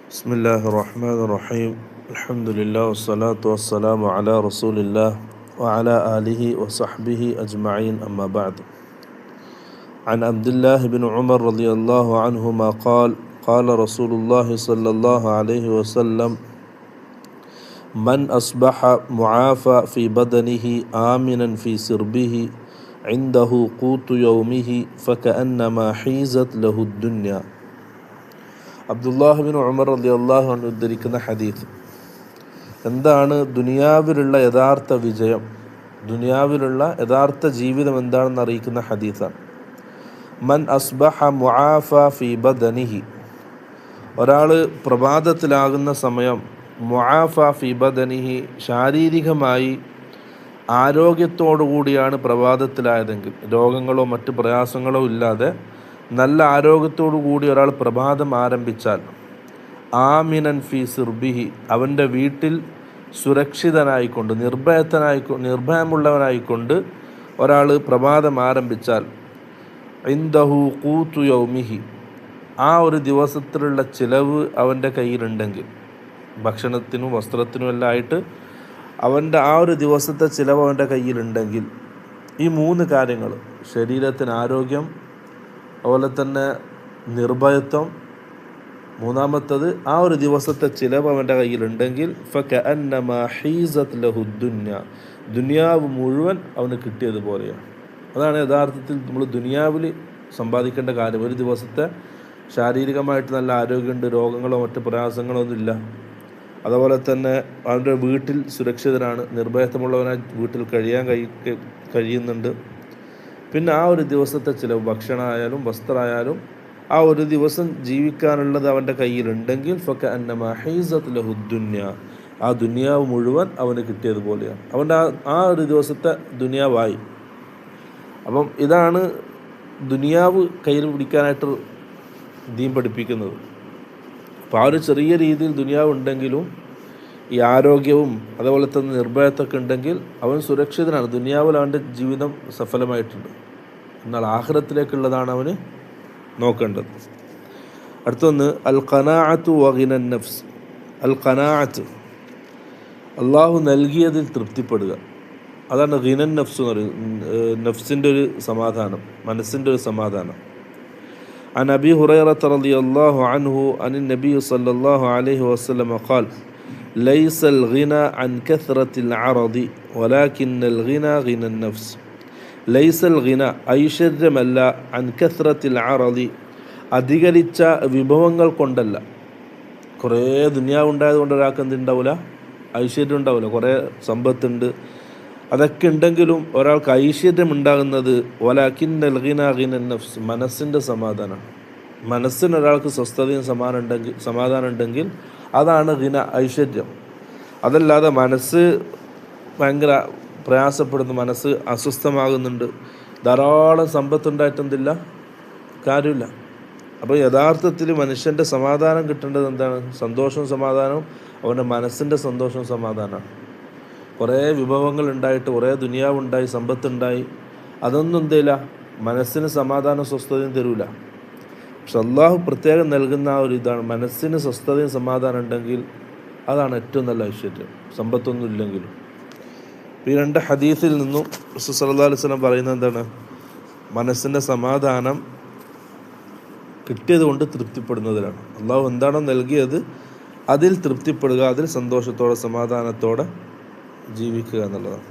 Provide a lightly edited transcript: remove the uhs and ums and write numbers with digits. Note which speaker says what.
Speaker 1: بسم الله الرحمن الرحيم الحمد لله والصلاة والسلام على رسول الله وعلى آله وصحبه أجمعين أما بعد عن عبد الله بن عمر رضي الله عنهما قال رسول الله صلى الله عليه وسلم من أصبح معافى في بدنه آمنا في سربه عنده قوت يومه فكأنما حيزت له الدنيا. അബ്ദുല്ലാഹിബിൻ ഉമർ റളിയല്ലാഹു അൻഹു ഉദ്ധരിക്കുന്ന ഹദീസ്. എന്താണ് ദുനിയാവിലുള്ള യഥാർത്ഥ വിജയം, ദുനിയാവിലുള്ള യഥാർത്ഥ ജീവിതം എന്താണെന്ന് അറിയിക്കുന്ന ഹദീസാണ്. മൻ അസ്ബഹ മുആഫ ഫീ ബദനിഹി, ഒരാൾ പ്രഭാതത്തിലാകുന്ന സമയം മുആഫ ഫീ ബദനിഹി, ശാരീരികമായി ആരോഗ്യത്തോടു കൂടിയാണ് പ്രഭാതത്തിലായതെങ്കിൽ, രോഗങ്ങളോ മറ്റ് പ്രയാസങ്ങളോ ഇല്ലാതെ നല്ല ആരോഗ്യത്തോടു കൂടി ഒരാൾ പ്രഭാതം ആരംഭിച്ചാൽ, ആമിനൻ ഫി സിർബിഹി, അവൻ്റെ വീട്ടിൽ സുരക്ഷിതനായിക്കൊണ്ട് നിർഭയമുള്ളവനായിക്കൊണ്ട് ഒരാൾ പ്രഭാതം ആരംഭിച്ചാൽ, ഇൻദഹു ഖൂതു യൗമിഹി, ആ ഒരു ദിവസത്തിലുള്ള ചിലവ് അവൻ്റെ കയ്യിലുണ്ടെങ്കിൽ, ഭക്ഷണത്തിനും വസ്ത്രത്തിനും എല്ലാം ആയിട്ട് അവൻ്റെ ആ ഒരു ദിവസത്തെ ചിലവ് അവൻ്റെ കയ്യിലുണ്ടെങ്കിൽ, ഈ മൂന്ന് കാര്യങ്ങൾ, ശരീരത്തിന് ആരോഗ്യം, അതുപോലെ തന്നെ നിർഭയത്വം, മൂന്നാമത്തത് ആ ഒരു ദിവസത്തെ ചിലവ് അവൻ്റെ കയ്യിലുണ്ടെങ്കിൽ, ഫകഅന്നമാ ഹീസത് ലഹു ദുന്യ, ദുനിയാവ് മുഴുവൻ അവന് കിട്ടിയതുപോലെയാണ്. അതാണ് യഥാർത്ഥത്തിൽ നമ്മൾ ദുനിയാവിൽ സമ്പാദിക്കേണ്ട കാര്യം. ഒരു ദിവസത്തെ ശാരീരികമായിട്ട് നല്ല ആരോഗ്യമുണ്ട്, രോഗങ്ങളോ മറ്റ് പ്രയാസങ്ങളോ ഒന്നുമില്ല. അതുപോലെ തന്നെ അവൻ്റെ വീട്ടിൽ സുരക്ഷിതനാണ്, നിർഭയത്വമുള്ളവനായി വീട്ടിൽ കഴിയുന്നുണ്ട്. പിന്നെ ആ ഒരു ദിവസത്തെ ചിലവ്, ഭക്ഷണമായാലും വസ്ത്രമായാലും ആ ഒരു ദിവസം ജീവിക്കാനുള്ളത് അവൻ്റെ കയ്യിലുണ്ടെങ്കിൽ, ഫകഅന്നമാ ഹീസത് ലഹു ദുന്യ, ആ ദുനിയാവ് മുഴുവൻ അവന് കിട്ടിയതുപോലെയാണ്. അവൻ്റെ ആ ഒരു ദിവസത്തെ ദുനിയാവായി. അപ്പം ഇതാണ് ദുനിയാവ് കയ്യിൽ പിടിക്കാനായിട്ട് ദീൻ പഠിപ്പിക്കുന്നത്. അപ്പോൾ ആ ഒരു ചെറിയ രീതിയിൽ ദുനിയാവ് ഉണ്ടെങ്കിലും ഈ ആരോഗ്യവും അതുപോലെ തന്നെ നിർഭയത്വമൊക്കെ ഉണ്ടെങ്കിൽ അവൻ സുരക്ഷിതനാണ്. ദുനിയാവിൽ അവൻ്റെ ജീവിതം സഫലമായിട്ടുണ്ട്. എന്നാൽ ആഖിറത്തിലേക്കുള്ളതാണ് അവന് നോക്കേണ്ടത്. അടുത്തൊന്ന് അൽ ഖനാഅത്തു വഗിനൻ നഫ്സ്. അൽ ഖനാഅത്ത്, അള്ളാഹു നൽകിയതിൽ തൃപ്തിപ്പെടുക. അതാണ് ഗിനൻ നഫ്സ് എന്ന് പറയുന്നത്. നഫ്സിൻ്റെ ഒരു സമാധാനം, മനസ്സിൻ്റെ ഒരു സമാധാനം. عن أبي هريرة رضي الله عنه عن النبي صلى الله عليه وسلم قال ليس الغنى عن كثرة العرض ولكن الغنى غنى النفس. ليس الغنى ഐശ്വര്യമല്ല, عن كثرة العرض, അധികരിച്ച വിഭവങ്ങൾ കൊണ്ടല്ല. കുറേ ദുനിയാവ് ഉണ്ടായത് കൊണ്ട് ഒരാൾക്ക് എന്തുണ്ടാവില്ല, ഐശ്വര്യം ഉണ്ടാവില്ല. കുറേ സമ്പത്തുണ്ട്, അതൊക്കെ ഉണ്ടെങ്കിലും ഒരാൾക്ക് ഐശ്വര്യം ഉണ്ടാകുന്നത് വലാകിന്നൽ ഗിന ഗിനൻ നഫ്സ്, മനസ്സിൻ്റെ സമാധാനം. മനസ്സിന് ഒരാൾക്ക് സ്വസ്ഥതയും സമാധാനം ഉണ്ടെങ്കിൽ അതാണ് ഗിന, ഐശ്വര്യം. അതല്ലാതെ മനസ്സ് ഭയങ്കര പ്രയാസപ്പെടുന്നു, മനസ്സ് അസ്വസ്ഥമാകുന്നുണ്ട്, ധാരാളം സമ്പത്തുണ്ടായിട്ടെന്തില്ല, കാര്യമില്ല. അപ്പോൾ യഥാർത്ഥത്തിൽ മനുഷ്യൻ്റെ സമാധാനം കിട്ടേണ്ടത് എന്താണ്? സന്തോഷവും സമാധാനവും അവൻ്റെ മനസ്സിൻ്റെ സന്തോഷവും സമാധാനമാണ്. കുറേ വിഭവങ്ങൾ ഉണ്ടായിട്ട്, കുറേ ദുനിയാവുണ്ടായി, സമ്പത്തുണ്ടായി, അതൊന്നും എന്തില്ല, മനസ്സിന് സമാധാനം സ്വസ്ഥതയും തരൂല. പക്ഷെ അള്ളാഹു പ്രത്യേകം നൽകുന്ന ആ ഒരു ഇതാണ്, മനസ്സിന് സ്വസ്ഥതയും സമാധാനം ഉണ്ടെങ്കിൽ അതാണ് ഏറ്റവും നല്ല ഐശ്വര്യം, സമ്പത്തൊന്നും ഇല്ലെങ്കിലും. ഈ രണ്ട് ഹദീസിൽ നിന്നും റസൂൽ സല്ലല്ലാഹു അലൈഹി വസല്ലം പറയുന്നത് എന്താണ്? മനസ്സിൻ്റെ സമാധാനം കിട്ടിയത് കൊണ്ട് തൃപ്തിപ്പെടുന്നതിലാണ്. അള്ളാഹു എന്താണോ നൽകിയത് അതിൽ തൃപ്തിപ്പെടുക, അതിൽ സന്തോഷത്തോടെ സമാധാനത്തോടെ ജീവിക്കുക എന്നുള്ളതാണ്.